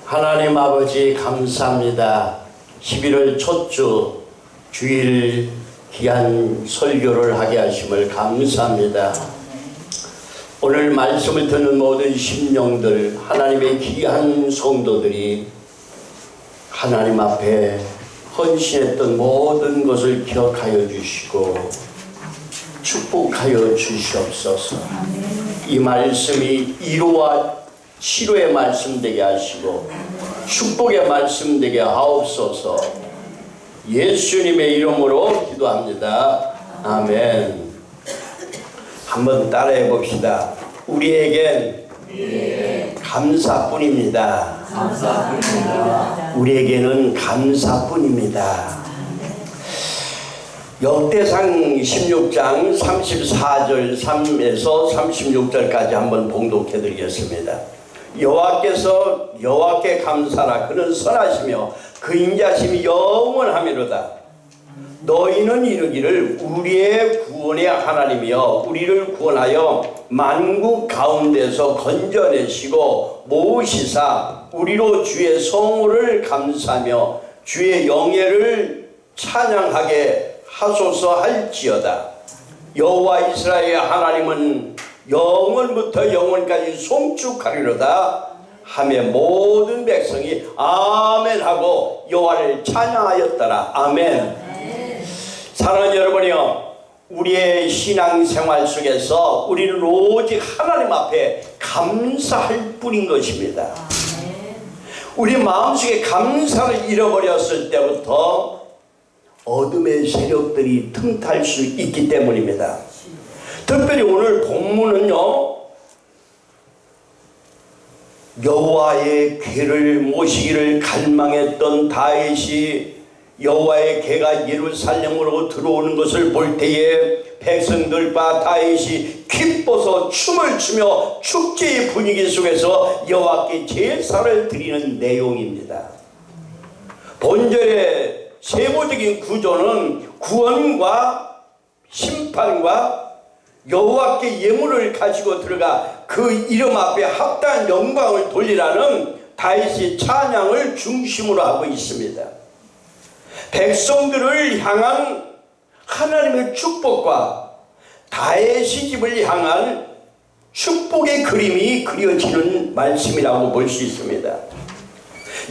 하나님 아버지 감사합니다. 11월 첫주 주일 귀한 설교를 하게 하심을 감사합니다. 오늘 말씀을 듣는 모든 심령들, 하나님의 귀한 성도들이 하나님 앞에 헌신했던 모든 것을 기억하여 주시고 축복하여 주시옵소서. 이 말씀이 위로와 치료의 말씀 되게 하시고 축복의 말씀 되게 하옵소서. 예수님의 이름으로 기도합니다. 아멘. 한번 따라해 봅시다. 우리에겐 감사뿐입니다. 우리에게는 감사뿐입니다. 역대상 16장 34절 3에서 36절까지 한번 봉독해 드리겠습니다. 여호와께 감사라. 그는 선하시며 그 인자심이 영원하미로다. 너희는 이르기를 우리의 구원의 하나님이여 우리를 구원하여 만국 가운데서 건져내시고 모으시사 우리로 주의 성호를 감사하며 주의 영예를 찬양하게 하소서 할지어다. 여호와 이스라엘의 하나님은 영원부터 영원까지 송축하리로다 하며 모든 백성이 아멘 하고 여호와를 찬양하였더라. 아멘. 사랑하는 여러분이요, 우리의 신앙생활 속에서 우리는 오직 하나님 앞에 감사할 뿐인 것입니다. 우리 마음속에 감사를 잃어버렸을 때부터 어둠의 세력들이 틈탈 수 있기 때문입니다. 특별히 오늘 본문은요, 여호와의 궤를 모시기를 갈망했던 다윗이 여호와의 궤가 예루살렘으로 들어오는 것을 볼 때에 백성들과 다윗이 기뻐서 춤을 추며 축제의 분위기 속에서 여호와께 제사를 드리는 내용입니다. 본절의 세부적인 구조는 구원과 심판과 여호와께 예물을 가지고 들어가 그 이름 앞에 합당한 영광을 돌리라는 다윗의 찬양을 중심으로 하고 있습니다. 백성들을 향한 하나님의 축복과 다윗의 집을 향한 축복의 그림이 그려지는 말씀이라고 볼 수 있습니다.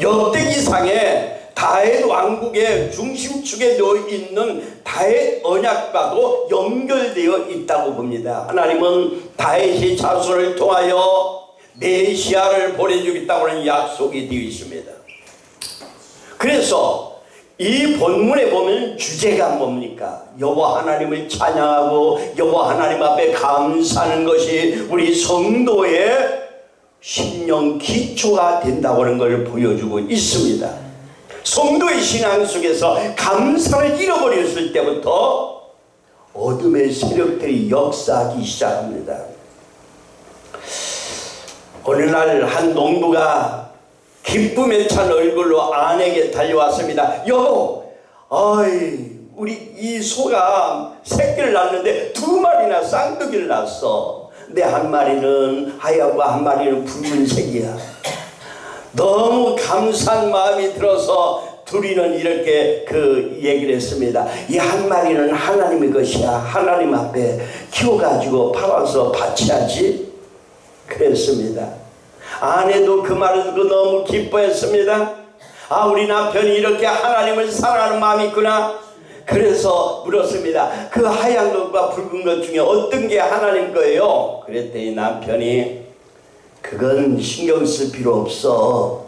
역대기상에 다윗 왕국의 중심축에 놓여있는 다윗 언약과도 연결되어 있다고 봅니다. 하나님은 다윗의 자손을 통하여 메시아를 보내주겠다고 하는 약속이 되어 있습니다. 그래서 이 본문에 보면 주제가 뭡니까? 여호와 하나님을 찬양하고 여호와 하나님 앞에 감사하는 것이 우리 성도의 심령 기초가 된다고 하는 것을 보여주고 있습니다. 성도의 신앙 속에서 감사를 잃어버렸을 때부터 어둠의 세력들이 역사하기 시작합니다. 어느 날 한 농부가 기쁨에 찬 얼굴로 아내에게 달려왔습니다. 여보, 우리 이 소가 새끼를 낳았는데 2마리나 쌍둥이를 낳았어. 근데 한 마리는 하얗고 한 마리는 붉은색이야. 너무 감사한 마음이 들어서 둘이는 이렇게 얘기를 했습니다. 이 한 마리는 하나님의 것이야. 하나님 앞에 키워가지고 팔아서 바쳐야지. 그랬습니다. 아내도 그 말을 듣고 너무 기뻐했습니다. 우리 남편이 이렇게 하나님을 사랑하는 마음이 있구나. 그래서 물었습니다. 그 하얀 것과 붉은 것 중에 어떤 게 하나님 거예요? 그랬더니 남편이 그건 신경 쓸 필요 없어.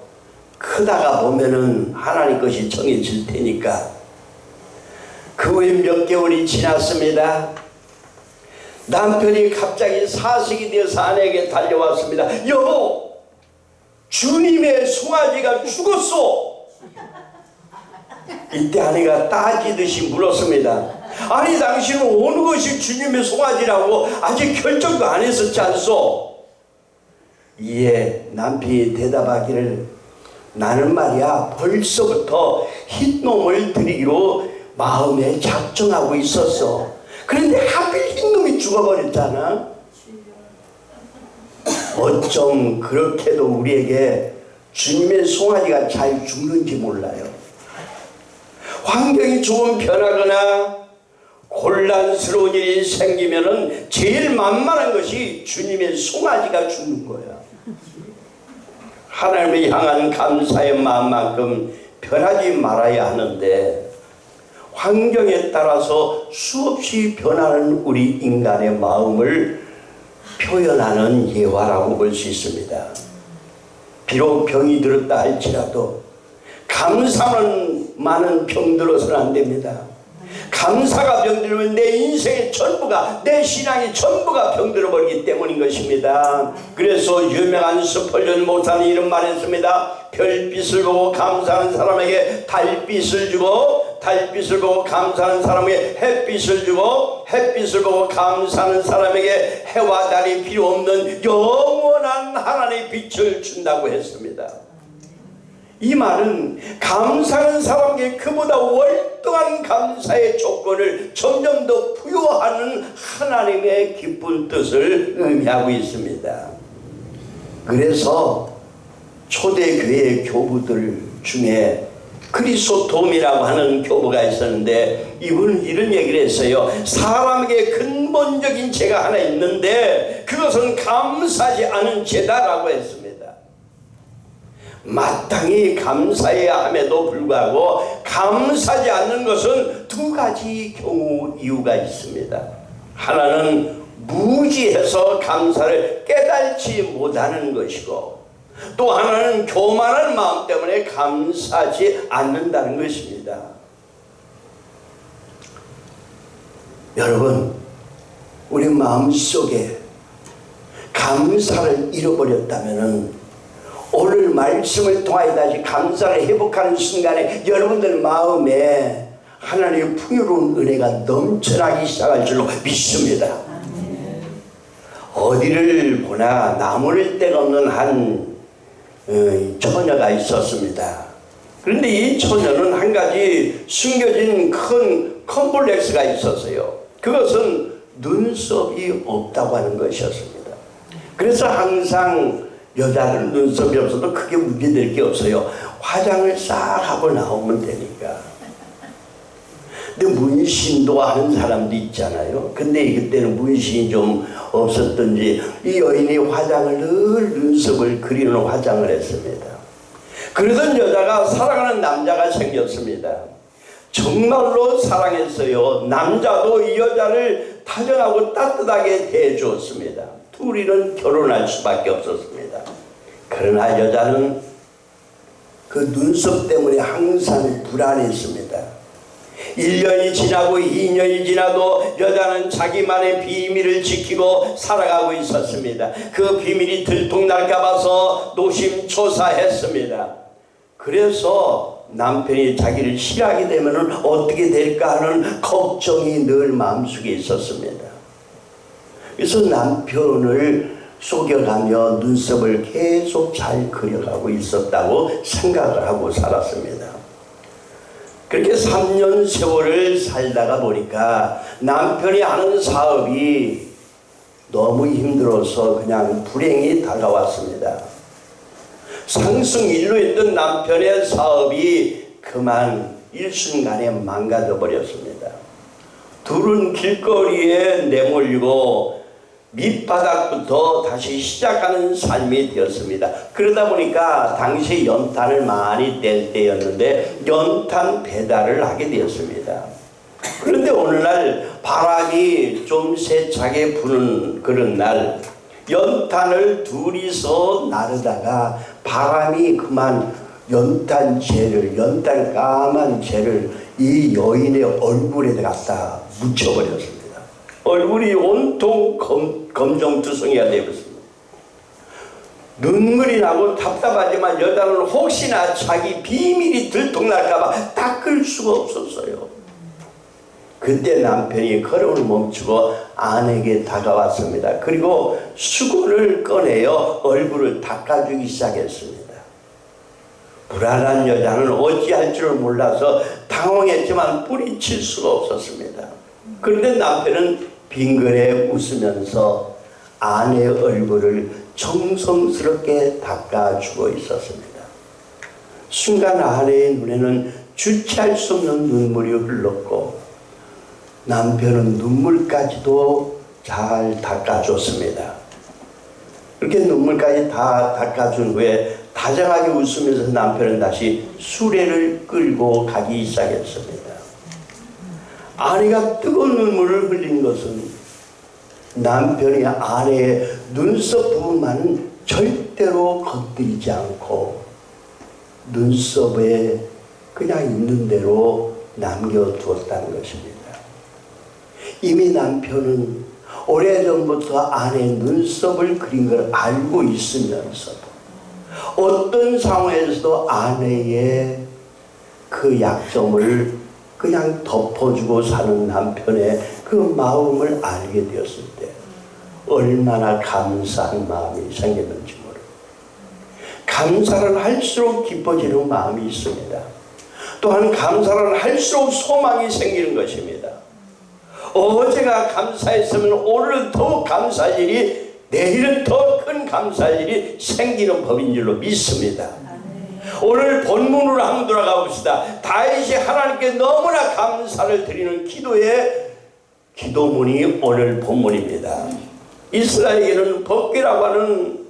크다가 보면은 하나님 것이 정해질 테니까. 그 후에 몇 개월이 지났습니다. 남편이 갑자기 사색이 되어서 아내에게 달려왔습니다. 여보, 주님의 송아지가 죽었어. 이때 아내가 따지듯이 물었습니다. 아니, 당신은 어느 것이 주님의 송아지라고 아직 결정도 안 했었지 않소? 이에 남편이 대답하기를, 나는 말이야 벌써부터 흰놈을 드리기로 마음에 작정하고 있었어. 그런데 하필 흰놈이 죽어버렸잖아. 어쩜 그렇게도 우리에게 주님의 송아지가 잘 죽는지 몰라요. 환경이 조금 변하거나 곤란스러운 일이 생기면은 제일 만만한 것이 주님의 송아지가 죽는 거야. 하나님을 향한 감사의 마음만큼 변하지 말아야 하는데 환경에 따라서 수없이 변하는 우리 인간의 마음을 표현하는 예화라고 볼 수 있습니다. 비록 병이 들었다 할지라도 감사는 많은 병 들어서는 안 됩니다. 감사가 병들면 내 인생의 전부가, 내 신앙의 전부가 병들어버리기 때문인 것입니다. 그래서 유명한 스펄전 목사는 이런 말 했습니다. 별빛을 보고 감사하는 사람에게 달빛을 주고, 달빛을 보고 감사하는 사람에게 햇빛을 주고, 햇빛을 보고 감사하는 사람에게 해와 달이 필요 없는 영원한 하나님의 빛을 준다고 했습니다. 이 말은 감사하는 사람에게 그보다 월등한 감사의 조건을 점점 더 부여하는 하나님의 기쁜 뜻을 의미하고 있습니다. 그래서 초대교회 교부들 중에 크리소톰이라고 하는 교부가 있었는데 이분은 이런 얘기를 했어요. 사람에게 근본적인 죄가 하나 있는데 그것은 감사하지 않은 죄다라고 했습니다. 마땅히 감사해야 함에도 불구하고 감사하지 않는 것은 두 가지 경우 이유가 있습니다. 하나는 무지해서 감사를 깨달지 못하는 것이고, 또 하나는 교만한 마음 때문에 감사하지 않는다는 것입니다. 여러분, 우리 마음속에 감사를 잃어버렸다면 오늘 말씀을 통하여 다시 감사를 회복하는 순간에 여러분들 마음에 하나님의 풍요로운 은혜가 넘쳐나기 시작할 줄로 믿습니다. 어디를 보나 나무를 데가 없는 한 처녀가 있었습니다. 그런데 이 처녀는 한 가지 숨겨진 큰 컴플렉스가 있었어요. 그것은 눈썹이 없다고 하는 것이었습니다. 그래서 항상 여자들은 눈썹이 없어도 크게 문제될 게 없어요. 화장을 싹 하고 나오면 되니까. 근데 문신도 하는 사람도 있잖아요. 근데 그때는 문신이 좀 없었던지 이 여인이 화장을 늘 눈썹을 그리는 화장을 했습니다. 그러던 여자가 사랑하는 남자가 생겼습니다. 정말로 사랑했어요. 남자도 이 여자를 다정하고 따뜻하게 대해주었습니다. 둘이는 결혼할 수밖에 없었습니다. 그러나 여자는 그 눈썹 때문에 항상 불안했습니다. 1년이 지나고 2년이 지나도 여자는 자기만의 비밀을 지키고 살아가고 있었습니다. 그 비밀이 들통날까 봐서 노심초사했습니다. 그래서 남편이 자기를 싫어하게 되면 어떻게 될까 하는 걱정이 늘 마음속에 있었습니다. 그래서 남편을 속여가며 눈썹을 계속 잘 그려가고 있었다고 생각을 하고 살았습니다. 그렇게 3년 세월을 살다가 보니까 남편이 하는 사업이 너무 힘들어서 그냥 불행이 다가왔습니다. 상승일로 있던 남편의 사업이 그만 일순간에 망가져 버렸습니다. 둘은 길거리에 내몰리고 밑바닥부터 다시 시작하는 삶이 되었습니다. 그러다 보니까 당시 연탄을 많이 뗄 때였는데 연탄 배달을 하게 되었습니다. 그런데 어느 날 바람이 좀 세차게 부는 그런 날 연탄을 둘이서 나르다가 바람이 그만 연탄 까만 재를 이 여인의 얼굴에 갖다 묻혀버렸습니다. 얼굴이 온통 검정투성이가 되었습니다. 눈물이 나고 답답하지만 여자는 혹시나 자기 비밀이 들통날까봐 닦을 수가 없었어요. 그때 남편이 걸음을 멈추고 아내에게 다가왔습니다. 그리고 수건을 꺼내어 얼굴을 닦아주기 시작했습니다. 불안한 여자는 어찌할 줄 몰라서 당황했지만 뿌리칠 수가 없었습니다. 그런데 남편은 빙그레 웃으면서 아내의 얼굴을 정성스럽게 닦아주고 있었습니다. 순간 아내의 눈에는 주체할 수 없는 눈물이 흘렀고 남편은 눈물까지도 잘 닦아줬습니다. 그렇게 눈물까지 다 닦아준 후에 다정하게 웃으면서 남편은 다시 수레를 끌고 가기 시작했습니다. 아내가 뜨거운 눈물을 흘린 것은 남편이 아내의 눈썹 부분만은 절대로 건드리지 않고 눈썹에 그냥 있는 대로 남겨두었다는 것입니다. 이미 남편은 오래전부터 아내의 눈썹을 그린 걸 알고 있으면서도 어떤 상황에서도 아내의 그 약점을 그냥 덮어주고 사는 남편의 그 마음을 알게 되었을 때 얼마나 감사한 마음이 생겼는지 모릅니다. 감사를 할수록 기뻐지는 마음이 있습니다. 또한 감사를 할수록 소망이 생기는 것입니다. 어제가 감사했으면 오늘은 더욱 감사할 일이, 내일은 더 큰 감사할 일이 생기는 법인 줄로 믿습니다. 오늘 본문으로 한번 돌아가 봅시다. 다윗이 하나님께 너무나 감사를 드리는 기도의 기도문이 오늘 본문입니다. 이스라엘에게는 법궤라고 하는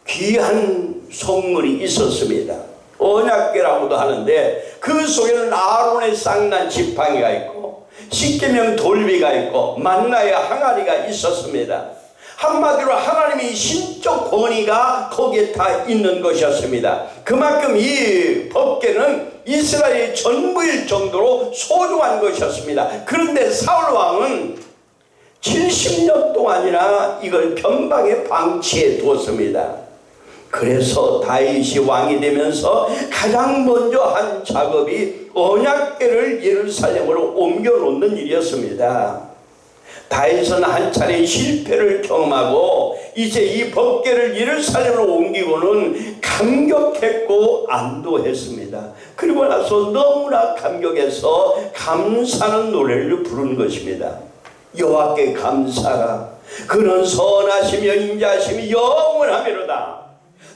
귀한 성물이 있었습니다. 언약궤라고도 하는데 그 속에는 아론의 쌍난 지팡이가 있고 십계명 돌비가 있고 만나의 항아리가 있었습니다. 한마디로 하나님의 신적 권위가 거기에 다 있는 것이었습니다. 그만큼 이 법궤는 이스라엘의 전부일 정도로 소중한 것이었습니다. 그런데 사울 왕은 70년 동안이나 이걸 변방에 방치해 두었습니다. 그래서 다윗이 왕이 되면서 가장 먼저 한 작업이 언약궤를 예루살렘으로 옮겨 놓는 일이었습니다. 다윗은 한 차례 실패를 경험하고 이제 이 법궤를 예루살렘으로 옮기고는 감격했고 안도했습니다. 그리고 나서 너무나 감격해서 감사하는 노래를 부르는 것입니다. 여호와께 감사하라. 그는 선하시며 인자하심이 영원하미로다.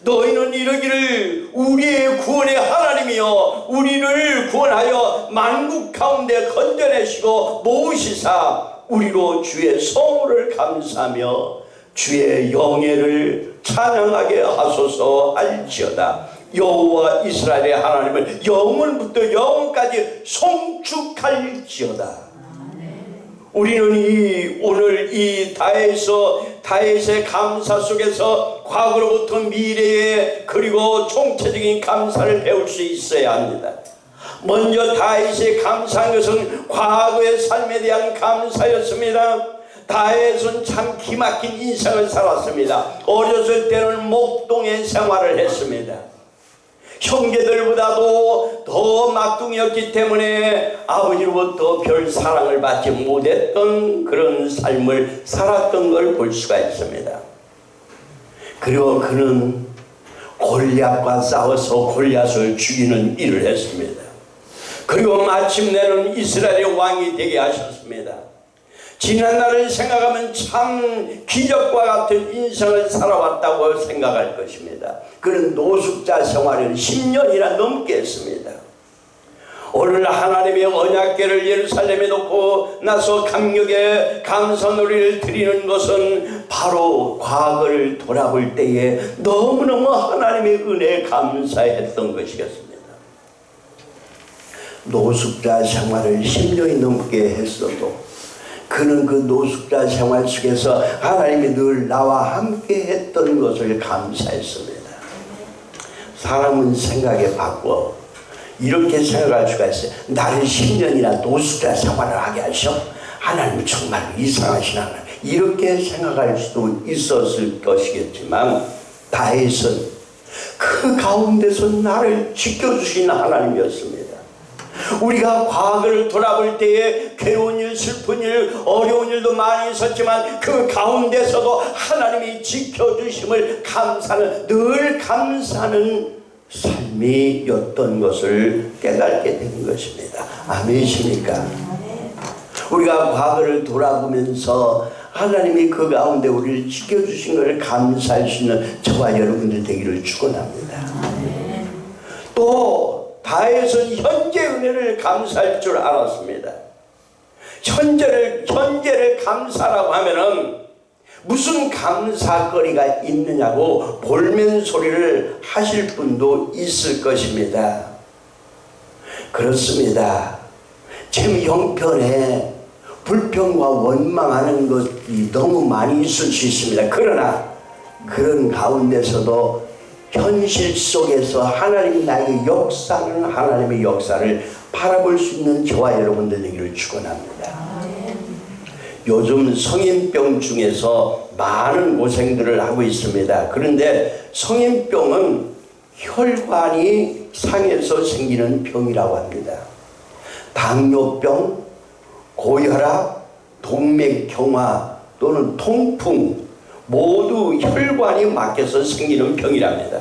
너희는 이르기를 우리의 구원의 하나님이여 우리를 구원하여 만국 가운데 건져내시고 모으시사 우리로 주의 성호를 감사하며 주의 영예를 찬양하게 하소서 할지어다. 여호와 이스라엘의 하나님을 영원부터 영원까지 송축할지어다. 우리는 오늘 이 다윗의 감사 속에서 과거로부터 미래에 그리고 총체적인 감사를 배울 수 있어야 합니다. 먼저 다윗이 감사한 것은 과거의 삶에 대한 감사였습니다. 다윗은 참 기막힌 인생을 살았습니다. 어렸을 때는 목동에 생활을 했습니다. 형제들보다도 더 막둥이였기 때문에 아버지로부터 별 사랑을 받지 못했던 그런 삶을 살았던 걸 볼 수가 있습니다. 그리고 그는 골리앗과 싸워서 골리앗을 죽이는 일을 했습니다. 그리고 마침내는 이스라엘의 왕이 되게 하셨습니다. 지난 날을 생각하면 참 기적과 같은 인생을 살아왔다고 생각할 것입니다. 그는 노숙자 생활을 10년이나 넘게 했습니다. 오늘 하나님의 언약궤를 예루살렘에 놓고 나서 감격의 감사 노래를 드리는 것은 바로 과거를 돌아볼 때에 너무너무 하나님의 은혜에 감사했던 것이었습니다. 노숙자 생활을 10년이 넘게 했어도 그는 그 노숙자 생활 속에서 하나님이 늘 나와 함께 했던 것을 감사했습니다. 사람은 생각에 바꿔 이렇게 생각할 수가 있어요. 나를 10년이나 노숙자 생활을 하게 하셔? 하나님은 정말 이상하신 하나님. 이렇게 생각할 수도 있었을 것이겠지만 다윗은 그 가운데서 나를 지켜주신 하나님이었습니다. 우리가 과거를 돌아볼 때에 괴로운 일, 슬픈 일, 어려운 일도 많이 있었지만 그 가운데서도 하나님이 지켜주심을 감사하는, 늘 감사하는 삶이었던 것을 깨닫게 된 것입니다. 아멘이십니까? 우리가 과거를 돌아보면서 하나님이 그 가운데 우리를 지켜주신 것을 감사할 수 있는 저와 여러분들 되기를 축원합니다. 또 다윗은 현재 은혜를 감사할 줄 알았습니다. 현재를 감사라고 하면은 무슨 감사거리가 있느냐고 볼멘 소리를 하실 분도 있을 것입니다. 그렇습니다. 참 형편에 불평과 원망하는 것이 너무 많이 있을 수 있습니다. 그러나 그런 가운데서도 현실 속에서 하나님이 나에게 역사하는 하나님의 역사를 바라볼 수 있는 저와 여러분들 되기를 축원합니다. 요즘 성인병 중에서 많은 고생들을 하고 있습니다. 그런데 성인병은 혈관이 상해서 생기는 병이라고 합니다. 당뇨병, 고혈압, 동맥경화 또는 통풍 모두 혈관이 막혀서 생기는 병이랍니다.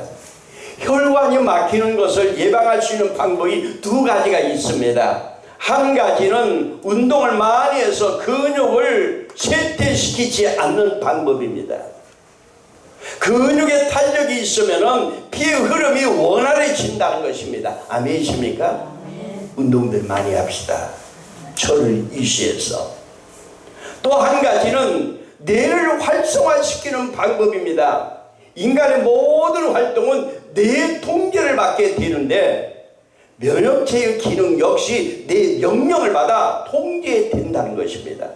혈관이 막히는 것을 예방할 수 있는 방법이 두 가지가 있습니다. 한 가지는 운동을 많이 해서 근육을 쇠퇴시키지 않는 방법입니다. 근육에 탄력이 있으면 피의 흐름이 원활해진다는 것입니다. 아멘이십니까? 운동들 많이 합시다. 저를 이시해서. 또 한 가지는 뇌를 활성화시키는 방법입니다. 인간의 모든 활동은 뇌 통제를 받게 되는데 면역체의 기능 역시 뇌 명령을 받아 통제된다는 것입니다.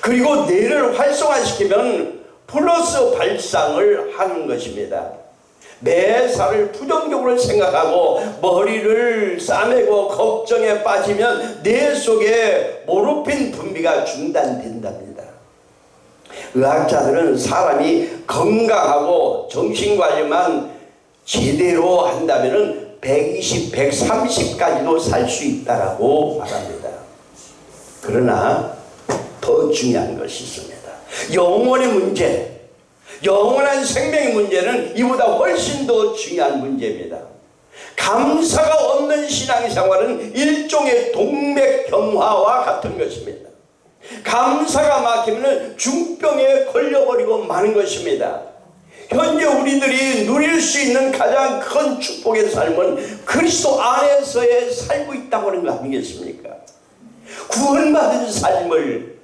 그리고 뇌를 활성화시키면 플러스 발상을 하는 것입니다. 매사를 부정적으로 생각하고 머리를 싸매고 걱정에 빠지면 뇌 속에 모르핀 분비가 중단된답니다. 의학자들은 사람이 건강하고 정신관리만 제대로 한다면 120, 130까지도 살 수 있다고 말합니다. 그러나 더 중요한 것이 있습니다. 영혼의 문제, 영원한 생명의 문제는 이보다 훨씬 더 중요한 문제입니다. 감사가 없는 신앙생활은 일종의 동맥경화와 같은 것입니다. 감사가 막히면 중병에 걸려버리고 마는 것입니다. 현재 우리들이 누릴 수 있는 가장 큰 축복의 삶은 그리스도 안에서의 살고 있다고 하는 거 아니겠습니까? 구원받은 삶을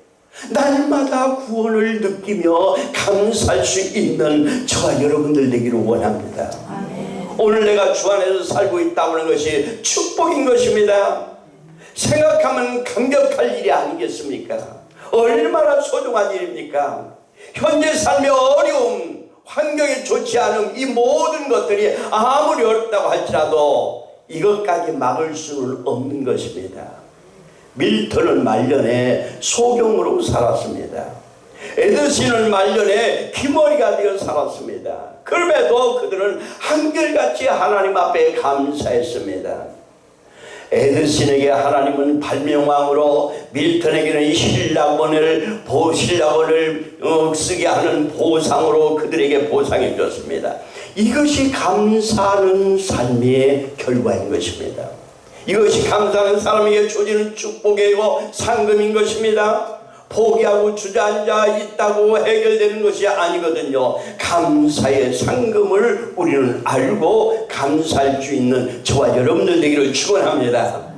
날마다 구원을 느끼며 감사할 수 있는 저와 여러분들 되기를 원합니다. 오늘 내가 주 안에서 살고 있다고 하는 것이 축복인 것입니다. 생각하면 감격할 일이 아니겠습니까? 얼마나 소중한 일입니까? 현재 삶의 어려움, 환경이 좋지 않은 이 모든 것들이 아무리 어렵다고 할지라도 이것까지 막을 수는 없는 것입니다. 밀턴은 말년에 소경으로 살았습니다. 에드슨은 말년에 귀머리가 되어 살았습니다. 그럼에도 그들은 한결같이 하나님 앞에 감사했습니다. 에드슨에게 하나님은 발명왕으로, 밀턴에게는 신라원을 쓰게 하는 보상으로 그들에게 보상해 줬습니다. 이것이 감사하는 삶의 결과인 것입니다. 이것이 감사하는 사람에게 주어지는 축복이고 상금인 것입니다. 포기하고 주저앉아 있다고 해결되는 것이 아니거든요. 감사의 상금을 우리는 알고 감사할 수 있는 저와 여러분들 되기를 축원합니다.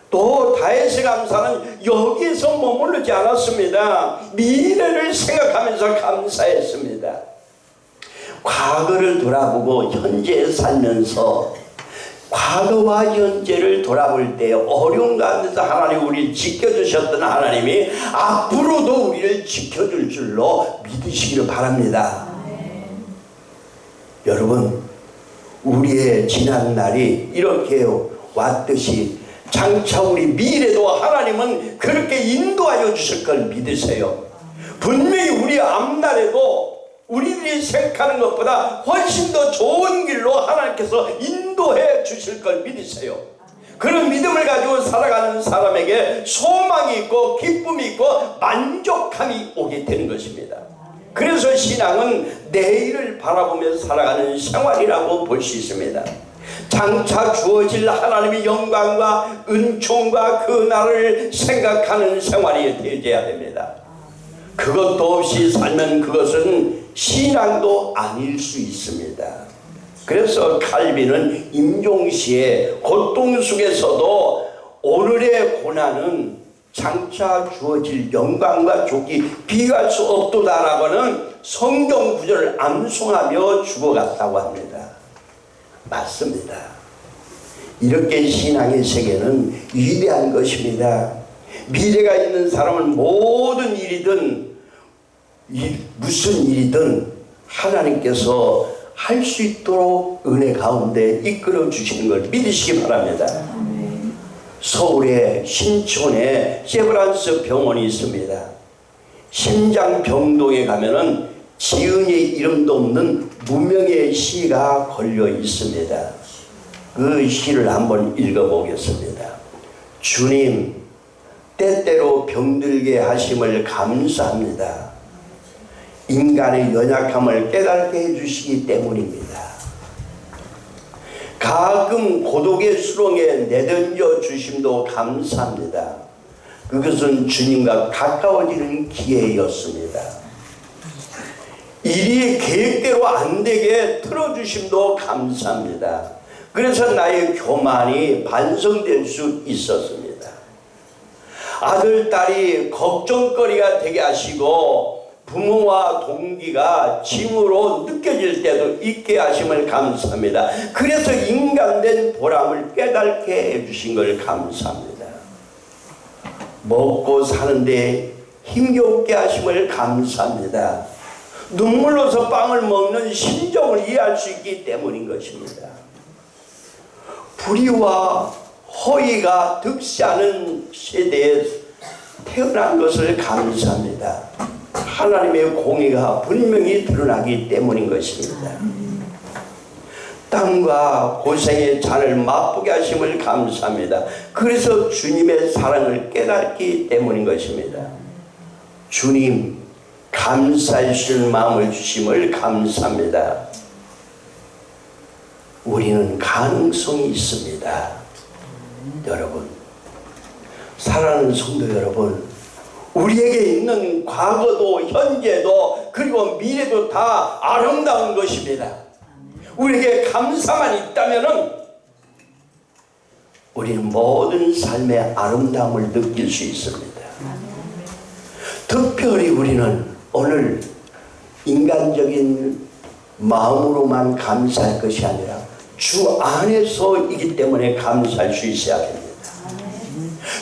또 다윗의 감사는 여기서 머무르지 않았습니다. 미래를 생각하면서 감사했습니다. 과거를 돌아보고 현재에 살면서 과거와 현재를 돌아볼 때 어려운 가운데서 하나님 우리를 지켜주셨던 하나님이 앞으로도 우리를 지켜줄 줄로 믿으시기를 바랍니다. 여러분, 우리의 지난 날이 이렇게 왔듯이 장차 우리 미래도 하나님은 그렇게 인도하여 주실 걸 믿으세요. 분명히 우리 앞날에도 우리들이 생각하는 것보다 훨씬 더 좋은 길로 하나님께서 인도해 주실 걸 믿으세요. 그런 믿음을 가지고 살아가는 사람에게 소망이 있고 기쁨이 있고 만족함이 오게 되는 것입니다. 그래서 신앙은 내일을 바라보며 살아가는 생활이라고 볼 수 있습니다. 장차 주어질 하나님의 영광과 은총과 그 날을 생각하는 생활이 되어야 됩니다. 그것도 없이 살면 그것은 신앙도 아닐 수 있습니다. 그래서 칼빈은 임종시의 고통 속에서도 오늘의 고난은 장차 주어질 영광과 족이 비교할 수 없도다라고는 성경 구절을 암송하며 죽어갔다고 합니다. 맞습니다. 이렇게 신앙의 세계는 위대한 것입니다. 미래가 있는 사람은 모든 일이든 무슨 일이든 하나님께서 할 수 있도록 은혜 가운데 이끌어 주시는 걸 믿으시기 바랍니다. 서울의 신촌에 세브란스 병원이 있습니다. 심장병동에 가면은 지은의 이름도 없는 무명의 시가 걸려 있습니다. 그 시를 한번 읽어보겠습니다. 주님, 때때로 병들게 하심을 감사합니다. 인간의 연약함을 깨닫게 해주시기 때문입니다. 가끔 고독의 수렁에 내던져 주심도 감사합니다. 그것은 주님과 가까워지는 기회였습니다. 일이 계획대로 안 되게 틀어주심도 감사합니다. 그래서 나의 교만이 반성될 수 있었습니다. 아들, 딸이 걱정거리가 되게 하시고 부모와 동기가 짐으로 느껴질 때도 있게 하심을 감사합니다. 그래서 인간된 보람을 깨닫게 해주신 걸 감사합니다. 먹고 사는데 힘겹게 하심을 감사합니다. 눈물로서 빵을 먹는 심정을 이해할 수 있기 때문인 것입니다. 불의와 허위가 득세하는 세대에 태어난 것을 감사합니다. 하나님의 공의가 분명히 드러나기 때문인 것입니다. 땀과 고생의 잔을 맛보게 하심을 감사합니다. 그래서 주님의 사랑을 깨닫기 때문인 것입니다. 주님, 감사할 수 있는 마음을 주심을 감사합니다. 우리는 가능성이 있습니다. 여러분, 사랑하는 성도 여러분, 우리에게 있는 과거도 현재도 그리고 미래도 다 아름다운 것입니다. 우리에게 감사만 있다면 우리는 모든 삶의 아름다움을 느낄 수 있습니다. 특별히 우리는 오늘 인간적인 마음으로만 감사할 것이 아니라 주 안에서이기 때문에 감사할 수 있어야 됩니다.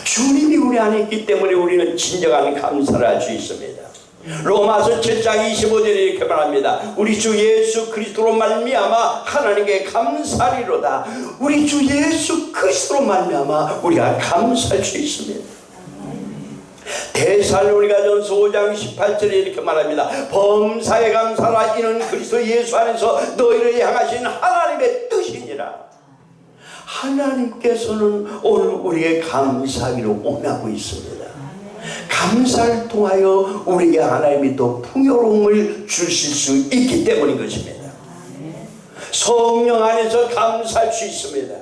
주님이 우리 안에 있기 때문에 우리는 진정한 감사를 할 수 있습니다. 로마서 7장 25절에 이렇게 말합니다. 우리 주 예수 그리스도로 말미암아 하나님께 감사리로다. 우리 주 예수 그리스도로 말미암아 우리가 감사할 수 있습니다. 데살로니가전서 5장 18절에 이렇게 말합니다. 범사에 감사라. 이는 그리스도 예수 안에서 너희를 향하신 하나님의 뜻이니라. 하나님께서는 오늘 우리에게 감사하기를 원하고 있습니다. 감사를 통하여 우리에게 하나님이 더 풍요로움을 주실 수 있기 때문인 것입니다. 성령 안에서 감사할 수 있습니다.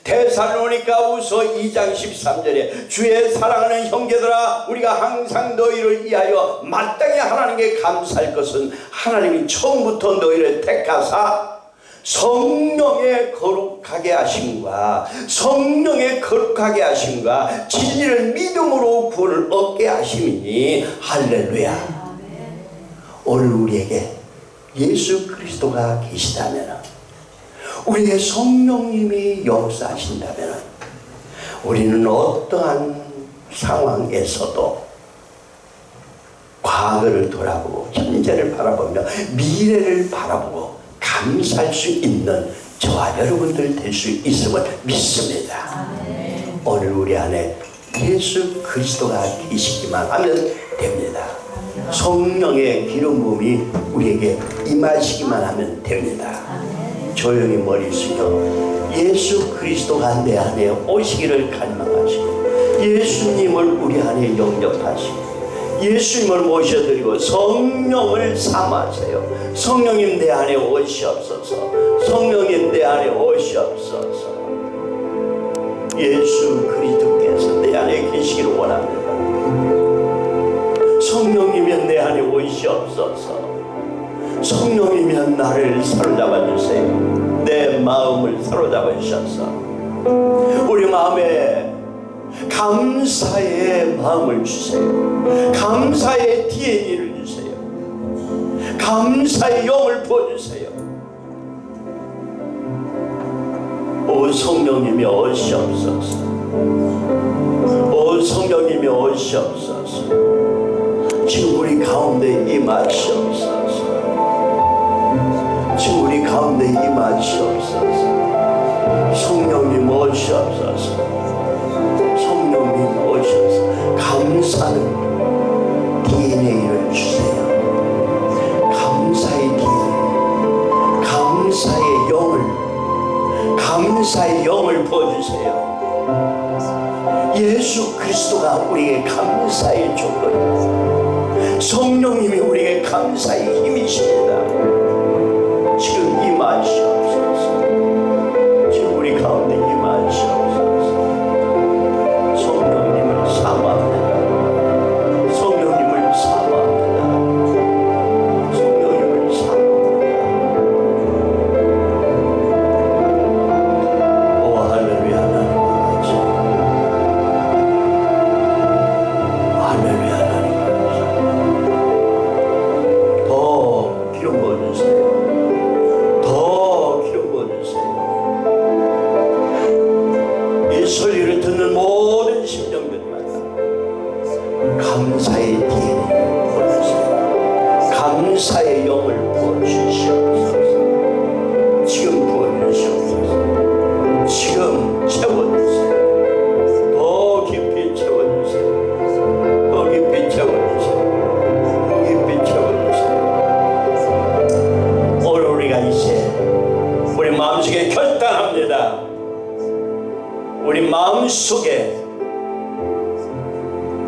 데살로니가후서 2장 13절에 주의 사랑하는 형제들아, 우리가 항상 너희를 위하여 마땅히 하나님께 감사할 것은 하나님이 처음부터 너희를 택하사 성령의 거룩하게 하심과 진리를 믿음으로 구원을 얻게 하심이니 할렐루야. 오늘 우리에게 예수 그리스도가 계시다면, 우리의 성령님이 역사하신다면 우리는 어떠한 상황에서도 과거를 돌아보고 현재를 바라보며 미래를 바라보고 감사할 수 있는 저와 여러분들 될 수 있음을 믿습니다. 오늘 우리 안에 예수 그리스도가 계시기만 하면 됩니다. 성령의 기름 부음이 우리에게 임하시기만 하면 됩니다. 조용히 머리 숙여 예수 그리스도가 내 안에 오시기를 갈망하시고 예수님을 우리 안에 영접하시고 예수님을 모셔드리고 성령을 삼으세요. 성령님 내 안에 오시옵소서. 성령님 내 안에 오시옵소서. 예수 그리스도께서 내 안에 계시기를 원합니다. 성령님이 내 안에 오시옵소서. 성령이면 나를 사로잡아 주세요. 우리의 마음을 사로잡으셔서 우리 마음에 감사의 마음을 주세요. 감사의 DNA를 주세요. 감사의 영을 부어주세요. 오 성령님이 오시옵소서. 오 성령님이 오시옵소서. 지금 우리 가운데 임하시옵소서. 지금 우리 가운데 임하시옵소서. 성령님 오시옵소서. 성령님 오셔서 감사는 DNA를 주세요. 감사의 DNA, 감사의 영을 부어주세요. 예수 그리스도가 우리에게 감사의 조건, 성령님이 우리에게 감사의 힘이십니다. 지금 임하시옵소서. 지금 우리 가운데 임하시옵소서. 성령님을 사모합니다. 성령님을 사모합니다. 성령님을 사모합니다. 오 할렐루야. 하나님 아버지, 할렐루야. 하나님 아버지, 더 기름 부어주세요. 더 기름 부어주세요. 이 설교를 듣는 모든 심령들마다 감사의 DNA를 부어주세요. 감사의 영을 부어주시옵소서. 지금 부어주시옵소서. 지금 채워주세요. 더 깊이 채워주세요. 더 깊이 채워주세요. 더 깊이 채워주세요. 오늘 우리가 이제 우리 마음속에 결단합니다. 우리 마음속에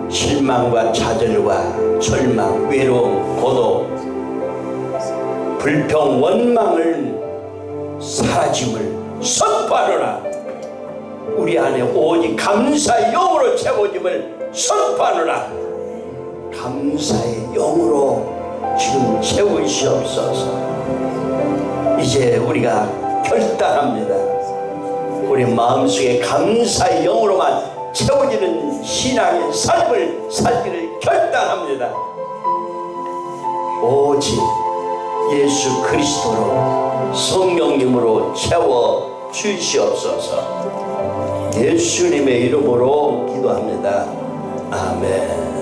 실망과 좌절과 절망, 외로움, 고독, 불평, 원망을 사라짐을 선포하노라. 우리 안에 오직 감사의 영으로 채워짐을 선포하노라. 감사의 영으로 지금 채우시옵소서. 이제 우리가 결단합니다. 우리 마음속에 감사의 영으로만 채워지는 신앙의 삶을 살기를 결단합니다. 오직 예수 그리스도로 성령님으로 채워 주시옵소서. 예수님의 이름으로 기도합니다. 아멘.